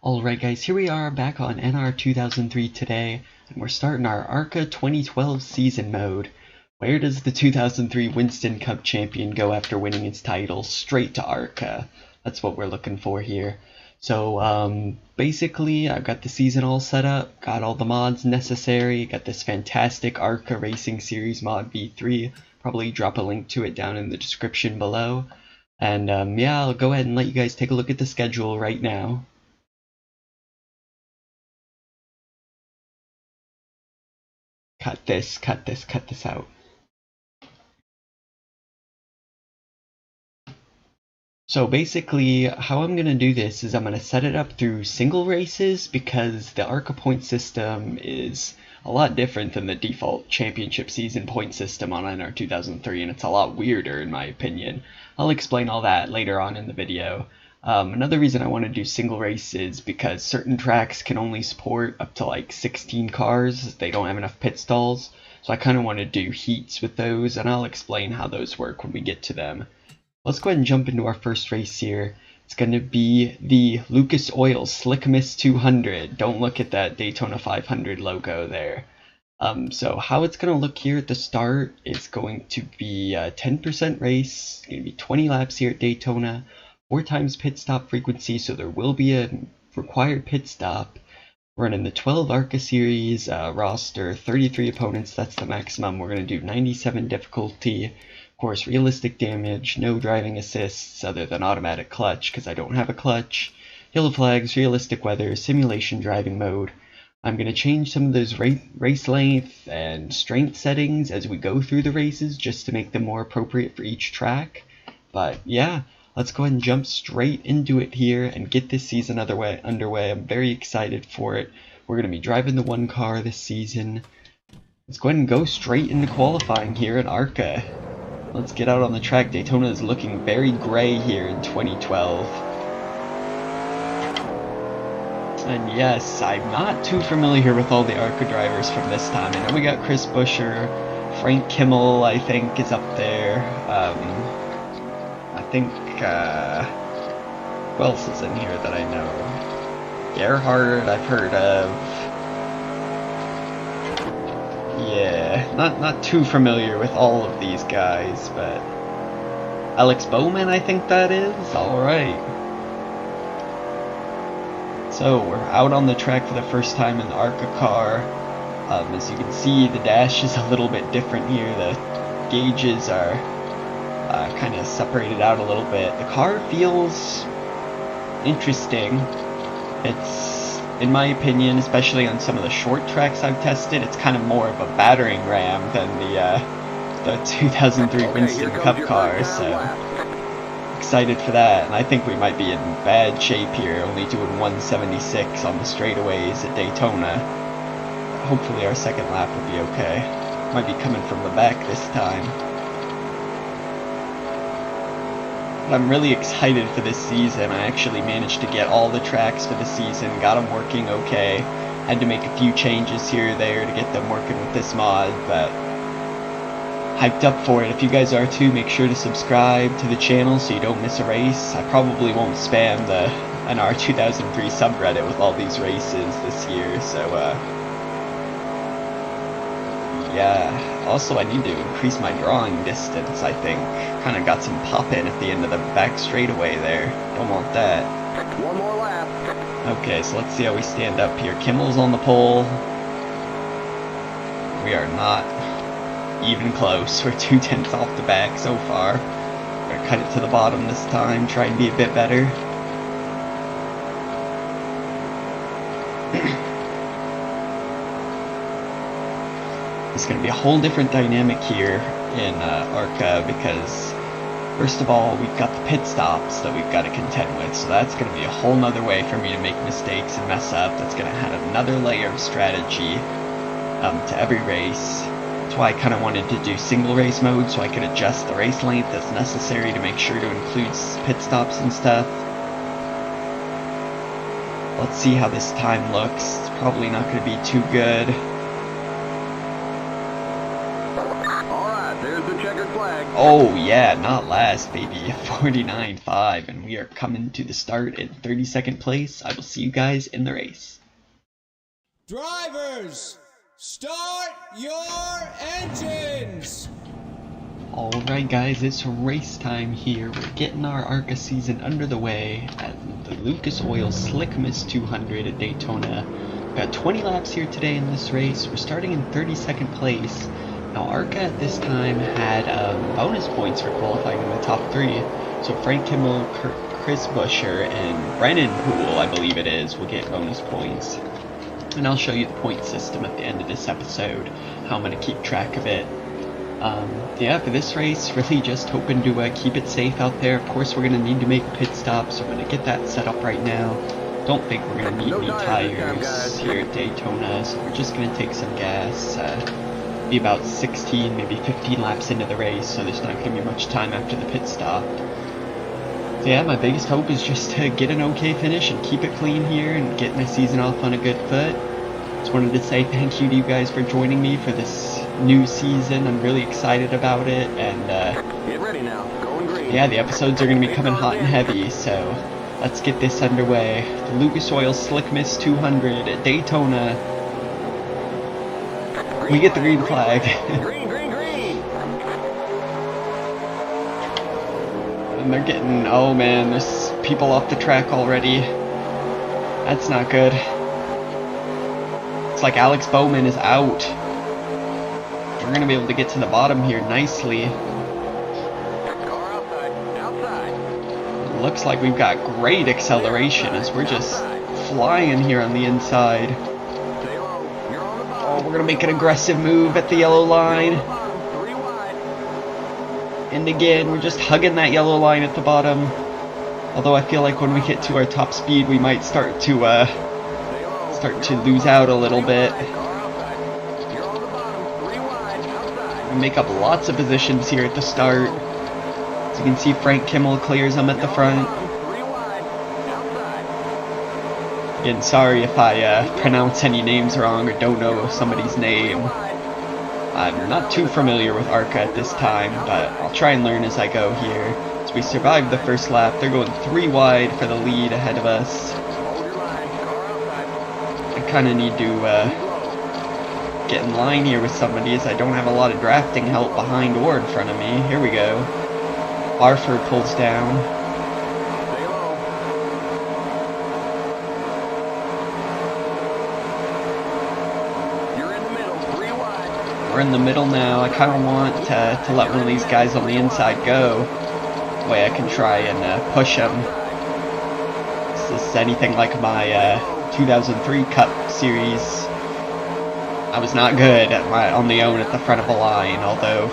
Alright guys, here we are back on NR2003 today, and we're starting our Arca 2012 season mode. Where does the 2003 Winston Cup champion go after winning its title? Straight to Arca. That's what we're looking for here. So basically I've got the season all set up, got all the mods necessary, got this fantastic Arca Racing Series mod V3. Probably drop a link to it down in the description below. And yeah, I'll go ahead and let you guys take a look at the schedule right now. Cut this out. So basically, how I'm going to do this is I'm going to set it up through single races because the Arca point system is a lot different than the default championship season point system on NR 2003, and it's a lot weirder in my opinion. I'll explain all that later on in the video. Another reason I want to do single race is because certain tracks can only support up to like 16 cars. They don't have enough pit stalls. So I kind of want to do heats with those, and I'll explain how those work when we get to them. Let's go ahead and jump into our first race here. It's going to be the Lucas Oil Slick Miss 200. Don't look at that Daytona 500 logo there. So how it's going to look here at the start is going to be a 10% race. It's going to be 20 laps here at Daytona. 4 times pit stop frequency, so there will be a required pit stop. Running the 12 Arca series roster, 33 opponents, that's the maximum. We're going to do 97 difficulty. Of course, realistic damage, no driving assists other than automatic clutch because I don't have a clutch. Yellow flags, realistic weather, simulation driving mode. I'm going to change some of those race length and strength settings as we go through the races just to make them more appropriate for each track. But yeah. Let's go ahead and jump straight into it here and get this season underway. I'm very excited for it. We're going to be driving the one car this season. Let's go ahead and go straight into qualifying here at Arca. Let's get out on the track. Daytona is looking very gray here in 2012. And yes, I'm not too familiar with all the Arca drivers from this time. I know we got Chris Buescher, Frank Kimmel I think is up there. I think, who else is in here that I know? Gerhard, I've heard of. Yeah, not too familiar with all of these guys, but Alex Bowman, I think that is. Alright. So, we're out on the track for the first time in the Arca car. As you can see, the dash is a little bit different here. The gauges are kind of separated out a little bit. The car feels interesting. It's, in my opinion, especially on some of the short tracks I've tested, it's kind of more of a battering ram than the 2003 Winston Cup car, so excited for that. And I think we might be in bad shape here, only doing 176 on the straightaways at Daytona. Hopefully our second lap will be okay. Might be coming from the back this time. I'm really excited for this season. I actually managed to get all the tracks for the season, got them working okay. Had to make a few changes here or there to get them working with this mod, but hyped up for it. If you guys are too, make sure to subscribe to the channel so you don't miss a race. I probably won't spam the NR 2003 subreddit with all these races this year, so yeah. Also, I need to increase my drawing distance, I think. Kind of got some pop-in at the end of the back straightaway there. Don't want that. One more lap. Okay, so let's see how we stand up here. Kimmel's on the pole. We are not even close. We're 2/10 off the back so far. We're gonna cut it to the bottom this time, try and be a bit better. It's going to be a whole different dynamic here in Arca because, first of all, we've got the pit stops that we've got to contend with, so that's going to be a whole nother way for me to make mistakes and mess up. That's going to add another layer of strategy to every race. That's why I kind of wanted to do single race mode so I could adjust the race length that's necessary to make sure to include pit stops and stuff. Let's see how this time looks. It's probably not going to be too good. There's the checkered flag. Oh yeah, not last, baby. 49.5, and we are coming to the start in 32nd place. I will see you guys in the race. Drivers, start your engines! Alright guys, it's race time here. We're getting our Arca season under the way at the Lucas Oil Slick Mist 200 at Daytona. Got 20 laps here today in this race. We're starting in 32nd place. Now Arca at this time had bonus points for qualifying in the top 3. So Frank Kimmel, Chris Buescher, and Brennan Poole, I believe it is, will get bonus points. And I'll show you the point system at the end of this episode, how I'm going to keep track of it. Yeah, for this race, really just hoping to keep it safe out there. Of course, we're going to need to make a pit stop, so I'm going to get that set up right now. Don't think we're going to need any tires here at Daytona, so we're just going to take some gas. Be about 16, maybe 15 laps into the race, so there's not going to be much time after the pit stop. So yeah, my biggest hope is just to get an okay finish and keep it clean here and get my season off on a good foot. Just wanted to say thank you to you guys for joining me for this new season. I'm really excited about it, and Get ready now. Going green. yeah, the episodes are going to be coming hot and heavy, so let's get this underway. The Lucas Oil Slick Mist 200 at Daytona. We get the green flag. Green, green, green. And they're getting, oh man, there's people off the track already. That's not good. It's like Alex Bowman is out. We're going to be able to get to the bottom here nicely. Car outside, outside. Looks like we've got great acceleration as we're just flying here on the inside. Stay low. You're on the Oh, bottom. we're going to make an aggressive move at the yellow line. Bottom, 3 wide. And again, we're just hugging that yellow line at the bottom. Although I feel like when we get to our top speed, we might start to lose out a little bit. Car outside. You're on the bottom, 3 wide, outside. We make up lots of positions here at the start. As you can see, Frank Kimmel clears them at the front. 3 wide, outside. Again, sorry if I pronounce any names wrong or don't know somebody's name. I'm not too familiar with Arca at this time, but I'll try and learn as I go here. So we survived the first lap. They're going 3 wide for the lead ahead of us. Hold your line, car outside. I kind of need to get in line here with somebody as I don't have a lot of drafting help behind or in front of me. Here we go. Arthur pulls down. Stay low. You're in the middle, 3 wide. We're in the middle now. I kind of want to let one of these guys on the inside go. That way I can try and push him. Is this anything like my 2003 Cup Series? I was not good on the own at the front of the line, although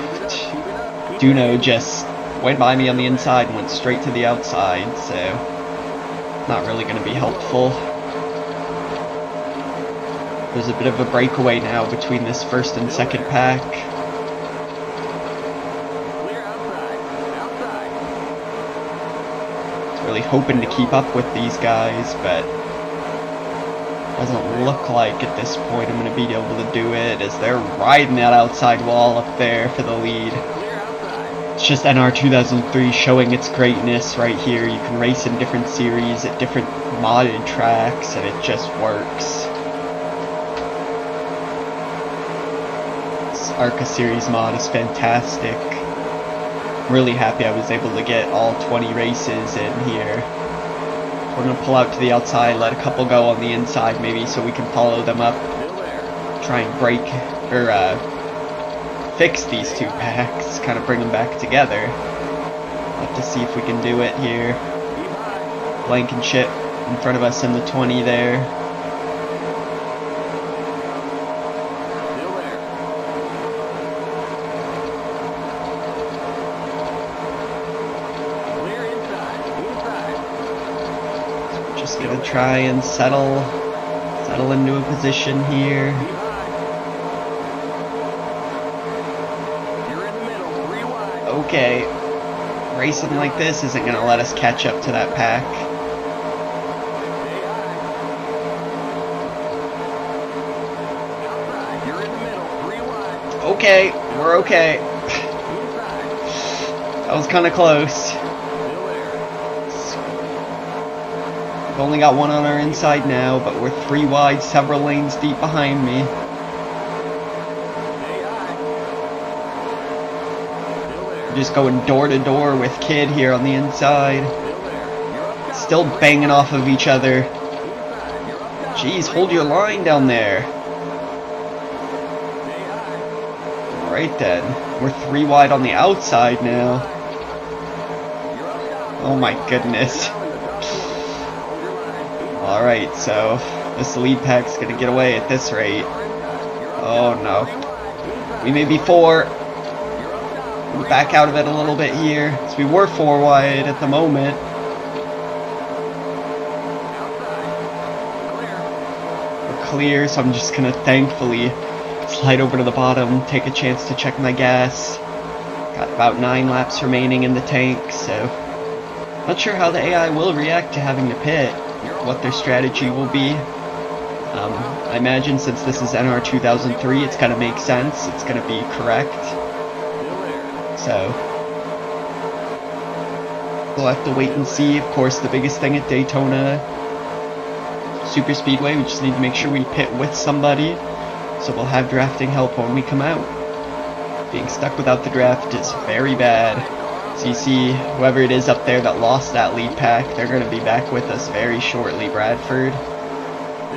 Duno just went by me on the inside and went straight to the outside, so not really going to be helpful. There's a bit of a breakaway now between this first and second pack. Clear outside, outside. I was really hoping to keep up with these guys, but doesn't look like at this point I'm going to be able to do it as they're riding that outside wall up there for the lead. Clear outside. It's just NR2003 showing its greatness right here. You can race in different series at different modded tracks and it just works. This Arca series mod is fantastic. I'm really happy I was able to get all 20 races in here. We're going to pull out to the outside, let a couple go on the inside maybe so we can follow them up. Still there. Try and break, or fix these 2 packs, kind of bring them back together. We'll have to see if we can do it here. Keep high. Blankenship in front of us in the 20 there. Still there. Clear inside, inside. Just going to try and settle into a position here. Keep high. You're in the middle, 3 wide. Okay. Racing like this isn't going to let us catch up to that pack. Stay high. Outside, you're in the middle, 3 wide. Okay, we're okay. Inside. That was kind of close. We've only got one on our inside now, but we're 3 wide, several lanes deep behind me. We're just going door to door with Kid here on the inside. Still banging off of each other. Jeez, hold your line down there. Right then. We're 3 wide on the outside now. Oh my goodness. Alright, so this lead pack's gonna get away at this rate. Oh no. We may be 4. We'll back out of it a little bit here. So we were 4 wide at the moment. We're clear, so I'm just gonna thankfully slide over to the bottom, take a chance to check my gas. Got about 9 laps remaining in the tank, so not sure how the AI will react to having to pit, what their strategy will be. I imagine since this is NR2003, it's gonna make sense, it's gonna be correct. So we'll have to wait and see. Of course, the biggest thing at Daytona Super Speedway, we just need to make sure we pit with somebody. So we'll have drafting help when we come out. Being stuck without the draft is very bad. So you see, whoever it is up there that lost that lead pack, they're going to be back with us very shortly. Bradford.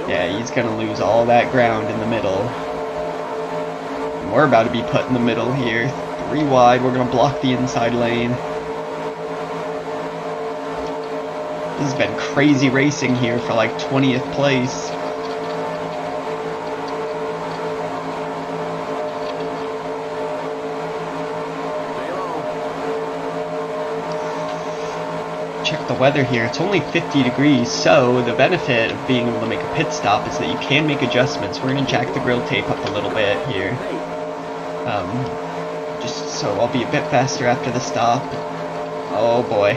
Yeah, he's going to lose all that ground in the middle. And we're about to be put in the middle here. 3 wide, we're going to block the inside lane. This has been crazy racing here for like 20th place. Check the weather here, it's only 50 degrees, so the benefit of being able to make a pit stop is that you can make adjustments. We're going to jack the grill tape up a little bit here. Just so I'll be a bit faster after the stop. Oh boy.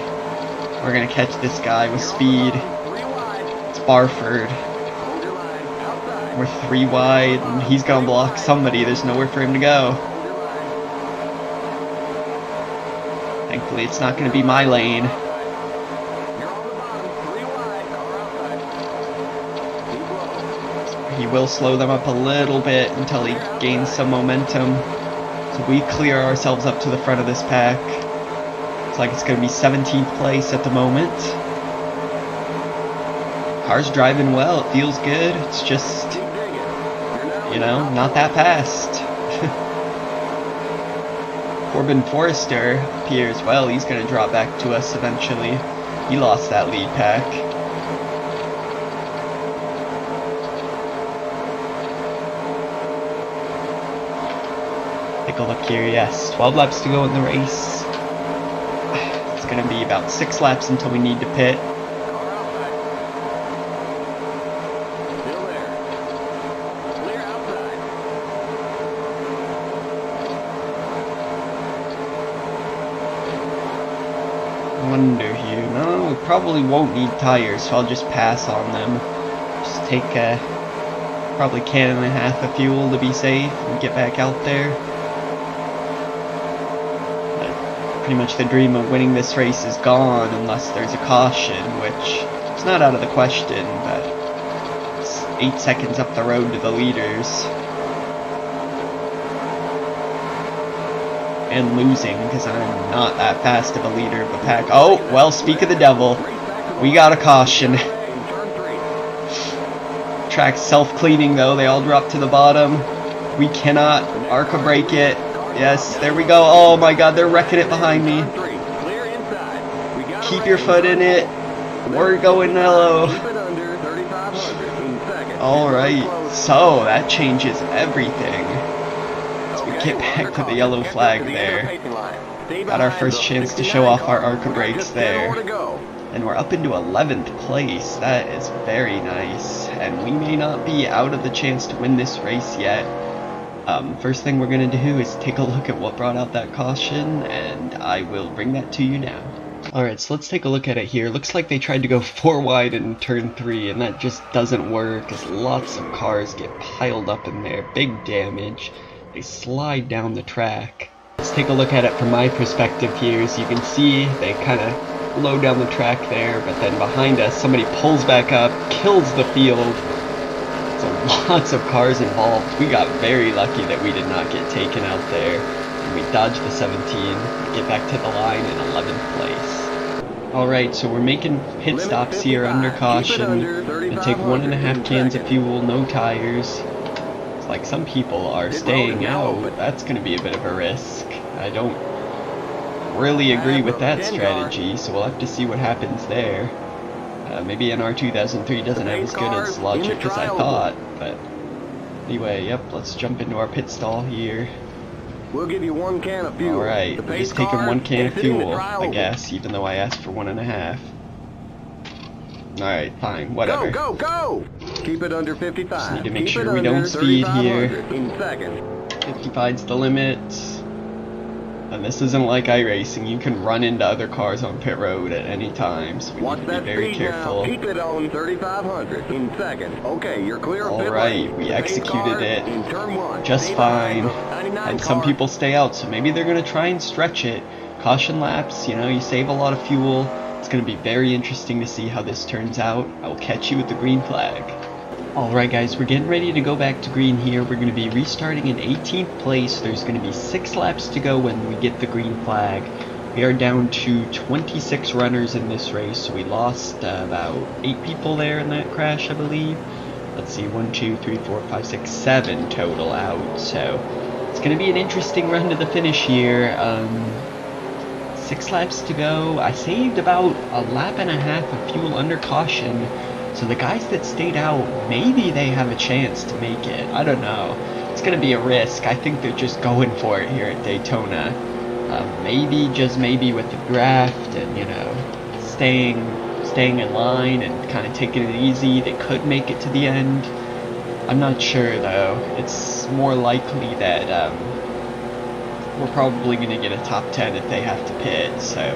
We're going to catch this guy with speed. It's Barford. We're 3 wide, and he's going to block somebody. There's nowhere for him to go. Thankfully, it's not going to be my lane. He will slow them up a little bit until he gains some momentum. So we clear ourselves up to the front of this pack. Looks like it's going to be 17th place at the moment. Car's driving well, it feels good. It's just, you know, not that fast. Corbin Forrester appears well. He's going to drop back to us eventually. He lost that lead pack. Take a look here, yes, 12 laps to go in the race. It's going to be about 6 laps until we need to pit. Wonder here, no, we probably won't need tires, so I'll just pass on them. Just take a probably can and a half of fuel to be safe and get back out there. Pretty much the dream of winning this race is gone unless there's a caution, which is not out of the question, but it's 8 seconds up the road to the leaders. And losing, because I'm not that fast of a leader of the pack. Oh, well, speak of the devil. We got a caution. Track's self-cleaning, though. They all drop to the bottom. We cannot Arca break it. Yes, there we go. Oh my god, they're wrecking it behind me. Keep your foot in it. We're going yellow. Alright, so that changes everything. As we get back to the yellow flag there. Got our first chance to show off our Arca brakes there. And we're up into 11th place. That is very nice. And we may not be out of the chance to win this race yet. First thing we're going to do is take a look at what brought out that caution, and I will bring that to you now. Alright, so let's take a look at it here. Looks like they tried to go 4 wide in turn 3, and that just doesn't work, as lots of cars get piled up in there. Big damage. They slide down the track. Let's take a look at it from my perspective here. As you can see, they kind of low down the track there, but then behind us, somebody pulls back up, kills the field. So lots of cars involved. We got very lucky that we did not get taken out there. And we dodged the 17, get back to the line in 11th place. Alright, so we're making pit stops here under caution. Gonna take 1.5 cans of fuel, no tires. It's like some people are staying out. That's gonna be a bit of a risk. I don't really agree with that strategy, so we'll have to see what happens there. Maybe NR2003 doesn't have as good as logic as I thought, but anyway, yep, let's jump into our pit stall here. We'll give you 1 can of fuel. Alright, we're just taking 1 can of fuel, I guess, even though I asked for 1.5. Alright, fine, whatever. Go, go, go! Keep it under 55. Just need to make sure we don't speed here. 55's the limit. And this isn't like iRacing, you can run into other cars on pit road at any time, so we need to be very careful. Keep it on 3,500 in second. Okay, you're clear of pit lane. Alright, we executed it just fine. And some people stay out, so maybe they're going to try and stretch it. Caution laps, you know, you save a lot of fuel. It's going to be very interesting to see how this turns out. I will catch you with the green flag. Alright guys, we're getting ready to go back to green here. We're going to be restarting in 18th place. There's going to be 6 laps to go when we get the green flag. We are down to 26 runners in this race, so we lost about 8 people there in that crash, I believe. Let's see, 1, 2, 3, 4, 5, 6, 7 total out, so it's going to be an interesting run to the finish here. 6 laps to go. I saved about 1.5 laps of fuel under caution. So the guys that stayed out, maybe they have a chance to make it. I don't know. It's going to be a risk. I think they're just going for it here at Daytona. Maybe, just maybe with the draft and, you know, staying in line and kind of taking it easy, they could make it to the end. I'm not sure, though. It's more likely that we're probably going to get a top 10 if they have to pit, so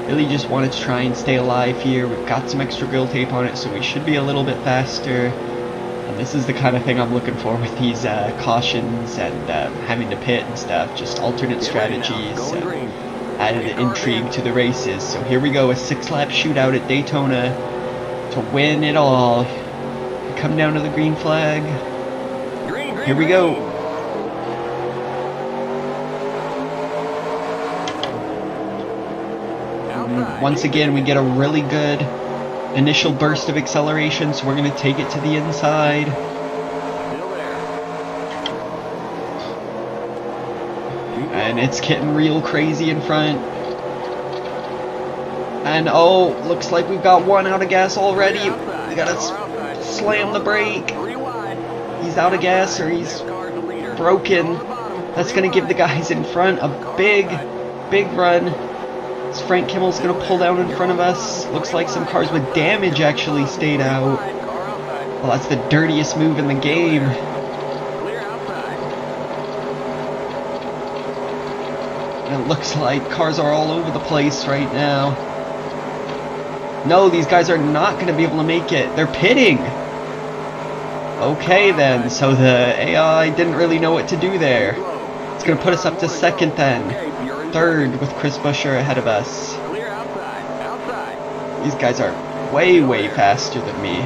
really just wanted to try and stay alive here. We've got some extra grill tape on it, so we should be a little bit faster. And this is the kind of thing I'm looking for with these cautions and having to pit and stuff. Just alternate strategies and added intrigue to the races. So here we go, a 6-lap shootout at Daytona to win it all. Come down to the green flag. Here we go. Once again, we get a really good initial burst of acceleration, so we're going to take it to the inside. And it's getting real crazy in front. And oh, looks like we've got one out of gas already. We gotta slam the brake. He's out of gas, or he's broken. That's going to give the guys in front a big run. So Frank Kimmel's going to pull down in front of us. Looks like some cars with damage actually stayed out. Well, that's the dirtiest move in the game. And it looks like cars are all over the place right now. No, these guys are not going to be able to make it. They're pitting. Okay then, so the AI didn't really know what to do there. It's going to put us up to second then. Third with Chris Buescher ahead of us. These guys are way faster than me.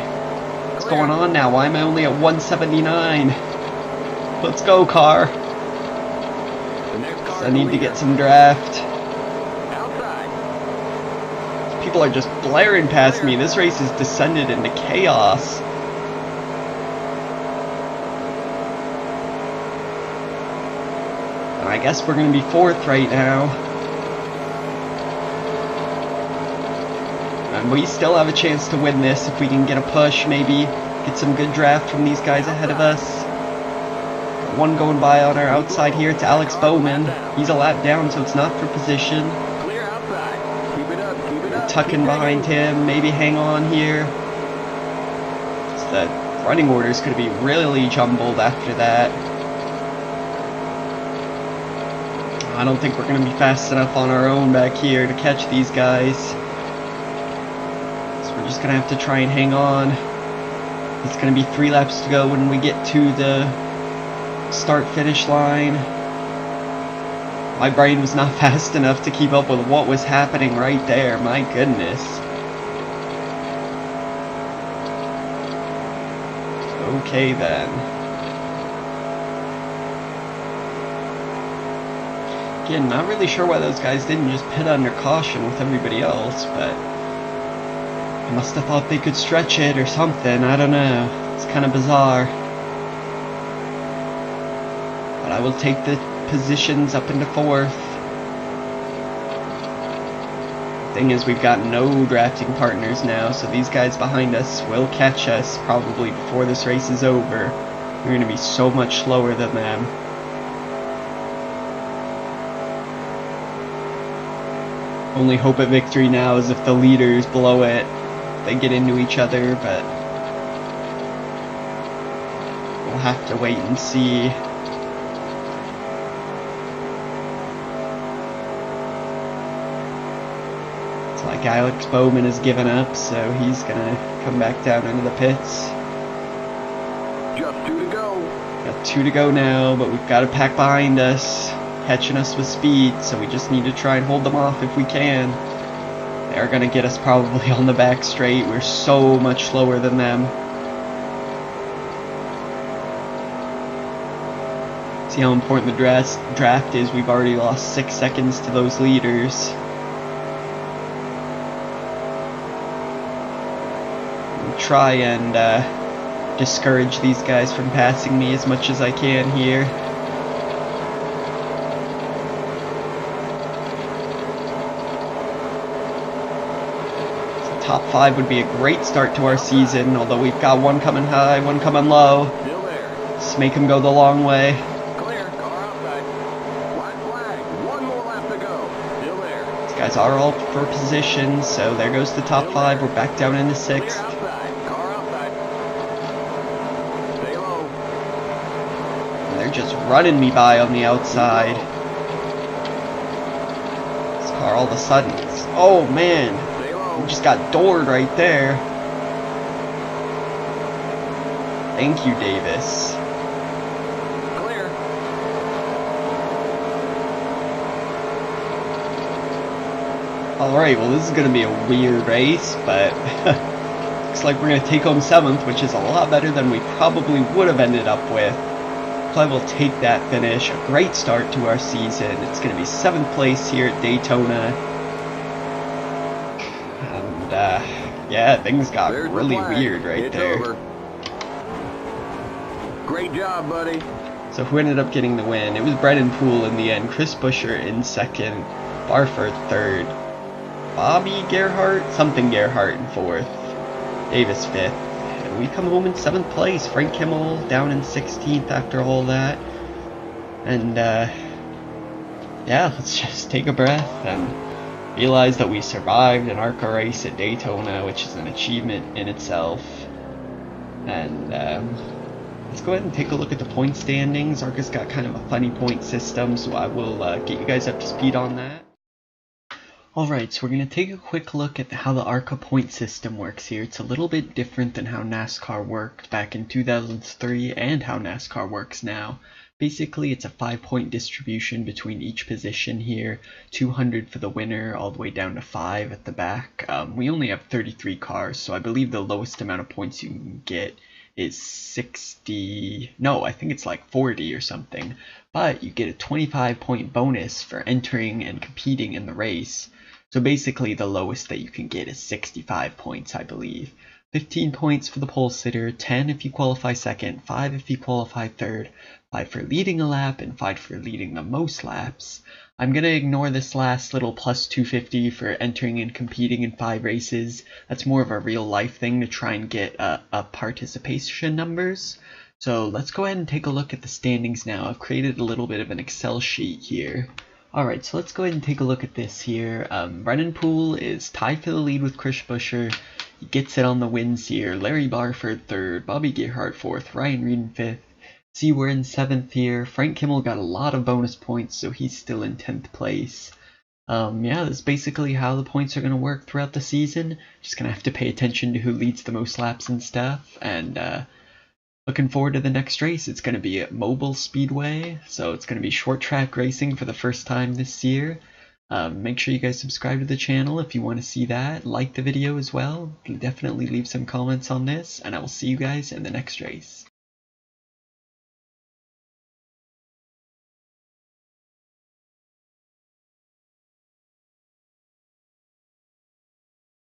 What's going on now? Why am I only at 179? Let's go, car. I need to get some draft. People are just blaring past me. This race has descended into chaos. I guess we're going to be fourth right now. And we still have a chance to win this if we can get a push, maybe get some good draft from these guys ahead of us. Got one going by on our outside here. It's Alex Bowman. He's a lap down, so it's not for position. We're tucking behind him, maybe hang on here. So the running order is going to be really jumbled after that. I don't think we're going to be fast enough on our own back here to catch these guys. So we're just going to have to try and hang on. It's going to be 3 laps to go when we get to the start-finish line. My brain was not fast enough to keep up with what was happening right there. My goodness. Okay then. Again, not really sure why those guys didn't just pit under caution with everybody else, but I must have thought they could stretch it or something. I don't know. It's kind of bizarre. But I will take the positions up into 4th. Thing is, we've got no drafting partners now, so these guys behind us will catch us probably before this race is over. We're going to be so much slower than them. Only hope at victory now is if the leaders blow it, they get into each other, but we'll have to wait and see. Like Alex Bowman has given up, so he's gonna come back down into the pits. Just 2 to go. Got 2 to go now, but we've got a pack behind us, catching us with speed, so we just need to try and hold them off if we can. They're gonna get us probably on the back straight. We're so much slower than them. See how important the draft is. We've already lost 6 seconds to those leaders. Try and discourage these guys from passing me as much as I can here. So top 5 would be a great start to our season, although we've got one coming high, one coming low. Still there. Just make them go the long way. Clear. Car outside. White flag. 1 more lap to go. Still there. These guys are all for position, so there goes the top 5. We're back down into 6th. Just running me by on the outside. This car all of a sudden, oh man, we just got doored right there. Thank you, Davis. Clear. Alright, well this is going to be a weird race, but looks like we're going to take home 7th, which is a lot better than we probably would have ended up with. I will take that finish. A great start to our season. It's going to be 7th place here at Daytona. And, yeah, things got really weird right there. Over. Great job, buddy. So who ended up getting the win? It was Brennan Poole in the end. Chris Buescher in 2nd. Barford 3rd. Bobby Gerhart? Something Gerhart in 4th. Davis 5th. We come home in 7th place. Frank Kimmel down in 16th after all that. And, yeah, let's just take a breath and realize that we survived an Arca race at Daytona, which is an achievement in itself. And, let's go ahead and take a look at the point standings. Arca's got kind of a funny point system, so I will get you guys up to speed on that. Alright, so we're going to take a quick look at how the Arca point system works here. It's a little bit different than how NASCAR worked back in 2003 and how NASCAR works now. Basically, it's a 5-point distribution between each position here, 200 for the winner all the way down to 5 at the back. We only have 33 cars, so I believe the lowest amount of points you can get is 60, no, I think it's like 40 or something. But you get a 25-point bonus for entering and competing in the race. So basically the lowest that you can get is 65 points, I believe. 15 points for the pole sitter, 10 if you qualify 2nd, 5 if you qualify 3rd, 5 for leading a lap, and 5 for leading the most laps. I'm going to ignore this last little plus 250 for entering and competing in 5 races. That's more of a real life thing to try and get up participation numbers. So let's go ahead and take a look at the standings now. I've created a little bit of an Excel sheet here. Alright, so let's go ahead and take a look at this here. Brennan Poole is tied for the lead with Chris Buescher. He gets it on the wins here. Larry Barford 3rd, Bobby Gerhart 4th, Ryan Reed in 5th. See, we're in 7th here. Frank Kimmel got a lot of bonus points, so he's still in 10th place. Yeah, that's basically how the points are going to work throughout the season. Just going to have to pay attention to who leads the most laps and stuff. And, Looking forward to the next race. It's going to be at Mobile Speedway, so it's going to be short track racing for the first time this year. Make sure you guys subscribe to the channel if you want to see that. Like the video as well. Definitely leave some comments on this, and I will see you guys in the next race.